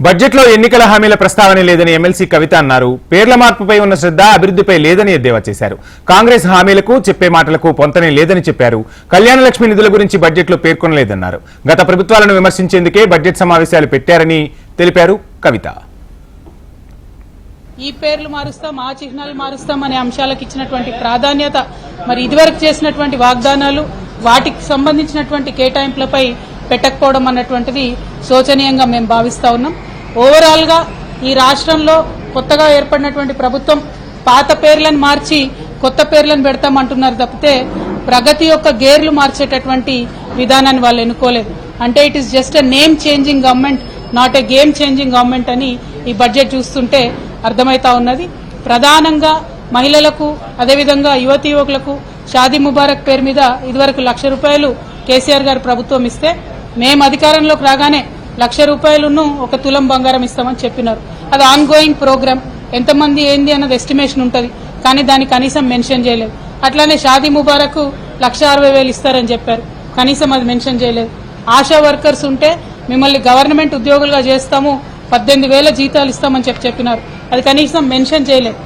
బడ్జెట్లో ఎన్నికల హామీల ప్రస్తావన లేదని ఎమ్మెల్సీ కవిత అన్నారు. పేర్ల మార్పుపై ఉన్న శ్రద్ధ అభివృద్ధిపై లేదని ఎద్దేవా చేశారు. కాంగ్రెస్ హామీలకు చెప్పే మాటలకు పొంతనే లేదని చెప్పారు. కళ్యాణ లక్ష్మి నిధుల గురించి బడ్జెట్లో పేర్కొనలేదన్నారు. గత ప్రభుత్వాలను విమర్శించేందుకే బడ్జెట్ సమావేశాలు పెట్టారని తెలిపారు కవిత. ఈ పేర్లు మారుస్తాం, ఆ చిహ్నాలు మారుస్తాం అనే అంశాలకు ఇచ్చినటువంటి ప్రాధాన్యత, మరి ఇదివరకు చేసినటువంటి వాగ్దానాలు, వాటికి సంబంధించినటువంటి కేటాయింపులపై పెట్టకపోవడం అన్నటువంటిది శోచనీయంగా మేము భావిస్తా ఉన్నాం. ఓవరాల్ గా ఈ రాష్ట్రంలో కొత్తగా ఏర్పడినటువంటి ప్రభుత్వం పాత పేర్లను మార్చి కొత్త పేర్లను పెడతామంటున్నారు తప్పితే ప్రగతి యొక్క గేర్లు మార్చేటటువంటి విధానాన్ని వాళ్ళు ఎన్నుకోలేదు. అంటే it is just a name changing government, not a game changing government అని ఈ బడ్జెట్ చూస్తుంటే అర్థమైతా ఉన్నది. ప్రధానంగా మహిళలకు, అదేవిధంగా యువతీ యువకులకు షాదీ ముబారక్ పేరు మీద ఇదివరకు ₹1,00,000 కేసీఆర్ గారు ప్రభుత్వం ఇస్తే, మేము అధికారంలోకి రాగానే ₹1,00,000 ఒక తులం బంగారం ఇస్తామని చెప్పినారు. అది ఆన్ గోయింగ్ ప్రోగ్రామ్. ఎంతమంది ఏంది అన్నది ఎస్టిమేషన్ ఉంటుంది, కానీ దాన్ని కనీసం మెన్షన్ చేయలేదు. అట్లానే షాదీ ముబారక్ ₹1,60,000 ఇస్తారని చెప్పారు, కనీసం అది మెన్షన్ చేయలేదు. ఆశా వర్కర్స్ ఉంటే మిమ్మల్ని గవర్నమెంట్ ఉద్యోగులుగా చేస్తాము, 18,000 జీతాలు ఇస్తామని చెప్పినారు, అది కనీసం మెన్షన్ చేయలేదు.